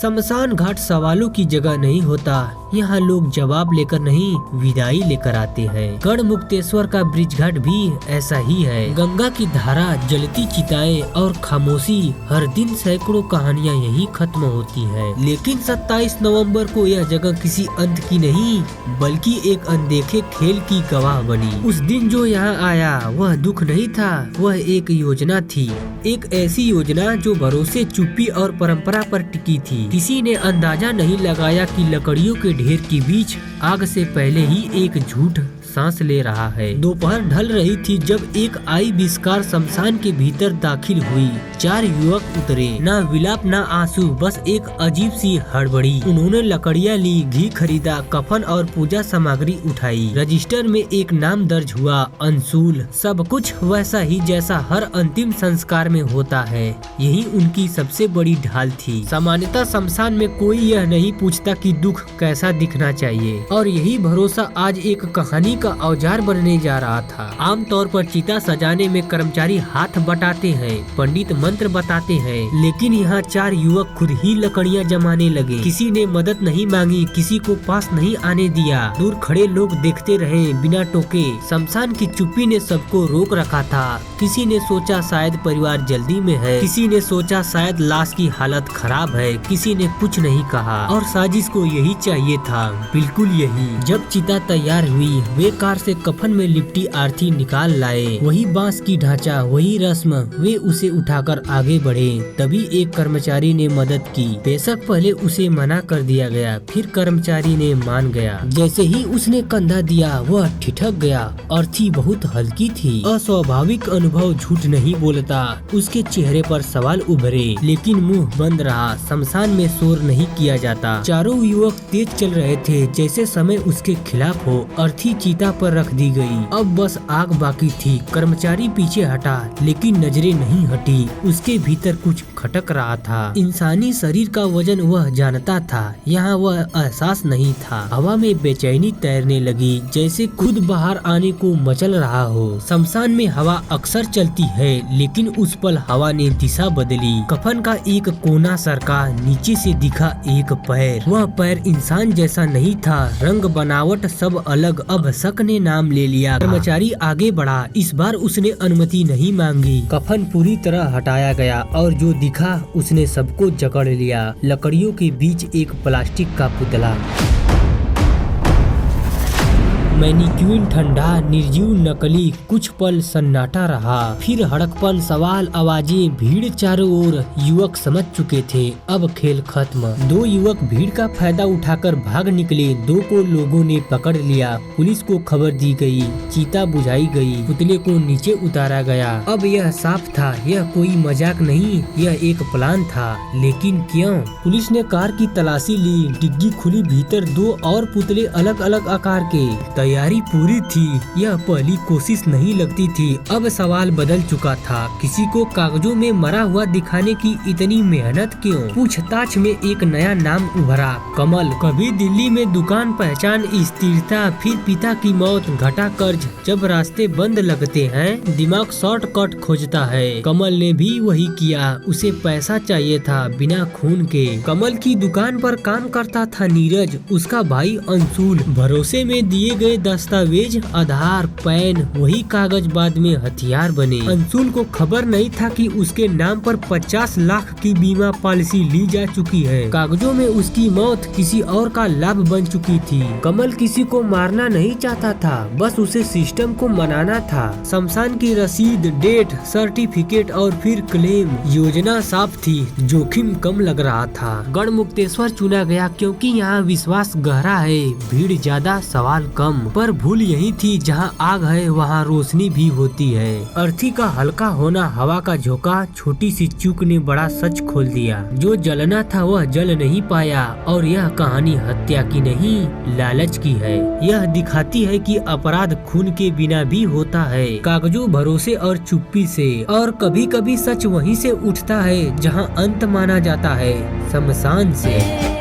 शमशान घाट सवालों की जगह नहीं होता, यहाँ लोग जवाब लेकर नहीं विदाई लेकर आते हैं। गढ़मुक्तेश्वर का ब्रिज घाट भी ऐसा ही है। गंगा की धारा, जलती चिताएं और खामोशी, हर दिन सैकड़ों कहानियाँ यहीं खत्म होती हैं। लेकिन 27 नवंबर को यह जगह किसी अंत की नहीं बल्कि एक अनदेखे खेल की गवाह बनी। उस दिन जो यहाँ आया वह दुख नहीं था, वह एक योजना थी। एक ऐसी योजना जो भरोसे, चुप्पी और परंपरा पर टिकी थी। किसी ने अंदाजा नहीं लगाया कि लकड़ियों के ढेर के बीच आग से पहले ही एक झूठ सांस ले रहा है। दोपहर ढल रही थी जब एक आई विस्कार शमशान के भीतर दाखिल हुई। 4 युवक उतरे, ना विलाप ना आंसू, बस एक अजीब सी हड़बड़ी। उन्होंने लकड़ियाँ ली, घी खरीदा, कफन और पूजा सामग्री उठाई। रजिस्टर में एक नाम दर्ज हुआ, अंशुल। सब कुछ वैसा ही जैसा हर अंतिम संस्कार में होता है। यही उनकी सबसे बड़ी ढाल थी। सामान्यतः शमशान में कोई यह नहीं पूछता कि दुख कैसा दिखना चाहिए, और यही भरोसा आज एक कहानी का औजार बनने जा रहा था। आमतौर पर चिता सजाने में कर्मचारी हाथ बटाते हैं, पंडित मंत्र बताते हैं, लेकिन यहाँ 4 युवक खुद ही लकड़ियाँ जमाने लगे। किसी ने मदद नहीं मांगी, किसी को पास नहीं आने दिया। दूर खड़े लोग देखते रहे बिना टोके। शमशान की चुप्पी ने सबको रोक रखा था। किसी ने सोचा शायद परिवार जल्दी में है, किसी ने सोचा शायद लाश की हालत खराब है, किसी ने कुछ नहीं कहा। और साजिश को यही चाहिए था, बिल्कुल यही। जब चिता तैयार हुई, वे कार से कफन में लिपटी आरती निकाल लाए। वही बांस की ढांचा, वही रस्म। वे उसे उठाकर आगे बढ़े। तभी एक कर्मचारी ने मदद की। बेशक पहले उसे मना कर दिया गया, फिर कर्मचारी ने मान गया। जैसे ही उसने कंधा दिया वह ठिठक गया। अर्थी बहुत हल्की थी। अस्वाभाविक अनुभव झूठ नहीं बोलता। उसके चेहरे पर सवाल उभरे, लेकिन मुंह बंद रहा। शमशान में शोर नहीं किया जाता। चारों युवक तेज चल रहे थे, जैसे समय उसके खिलाफ हो। अर्थी चिता पर रख दी गई। अब बस आग बाकी थी। कर्मचारी पीछे हटा, लेकिन नजरें नहीं हटी। उसके भीतर कुछ खटक रहा था। इंसानी शरीर का वजन वह जानता था, यहाँ वह एहसास नहीं था। हवा में बेचैनी तैरने लगी, जैसे खुद बाहर आने को मचल रहा हो। शमशान में हवा अक्सर चलती है, लेकिन उस पल हवा ने दिशा बदली। कफन का एक कोना सरका, नीचे से दिखा एक पैर। वह पैर इंसान जैसा नहीं था, रंग बनावट सब अलग। अब शक ने नाम ले लिया। कर्मचारी आगे बढ़ा। इस बार उसने अनुमति नहीं मांगी। कफन पूरी तरह हटाया गया और जो दिखा उसने सबको जकड़ लिया। लकड़ियों के बीच एक प्लास्टिक का पुतला। मैनिक्विन ठंडा, निर्जीव, नकली। कुछ पल सन्नाटा रहा, फिर हड़कपन, सवाल, आवाजें, भीड़ चारों ओर। युवक समझ चुके थे, अब खेल खत्म। 2 युवक भीड़ का फायदा उठाकर भाग निकले। 2 को लोगों ने पकड़ लिया। पुलिस को खबर दी गई, चिता बुझाई गई, पुतले को नीचे उतारा गया। अब यह साफ था, यह कोई मजाक नहीं, यह एक प्लान था। लेकिन क्यों? पुलिस ने कार की तलाशी ली। डिग्गी खुली, भीतर 2 और पुतले अलग अलग आकार के। तैयारी पूरी थी। यह पहली कोशिश नहीं लगती थी। अब सवाल बदल चुका था। किसी को कागजों में मरा हुआ दिखाने की इतनी मेहनत क्यों? पूछताछ में एक नया नाम उभरा, कमल। कभी दिल्ली में दुकान, पहचान, स्थिरता, फिर पिता की मौत, घटा कर्ज। जब रास्ते बंद लगते हैं, दिमाग शॉर्टकट खोजता है। कमल ने भी वही किया। उसे पैसा चाहिए था, बिना खून के। कमल की दुकान पर काम करता था नीरज, उसका भाई अंशुल। भरोसे में दिए गए दस्तावेज, आधार, पैन, वही कागज बाद में हथियार बने। अंशुल को खबर नहीं था कि उसके नाम पर 50 लाख की बीमा पॉलिसी ली जा चुकी है। कागजों में उसकी मौत किसी और का लाभ बन चुकी थी। कमल किसी को मारना नहीं चाहता था, बस उसे सिस्टम को मनाना था। शमशान की रसीद, डेट, सर्टिफिकेट और फिर क्लेम। योजना साफ थी, जोखिम कम लग रहा था। गढ़मुक्तेश्वर चुना गया क्योंकि यहाँ विश्वास गहरा है, भीड़ ज्यादा, सवाल कम। पर भूल यही थी, जहाँ आग है वहाँ रोशनी भी होती है। अर्थी का हल्का होना, हवा का झोंका, छोटी सी चूक ने बड़ा सच खोल दिया। जो जलना था वह जल नहीं पाया। और यह कहानी हत्या की नहीं, लालच की है। यह दिखाती है कि अपराध खून के बिना भी होता है, कागजों, भरोसे और चुप्पी से। और कभी कभी सच वहीं से उठता है जहाँ अंत माना जाता है, शमशान से।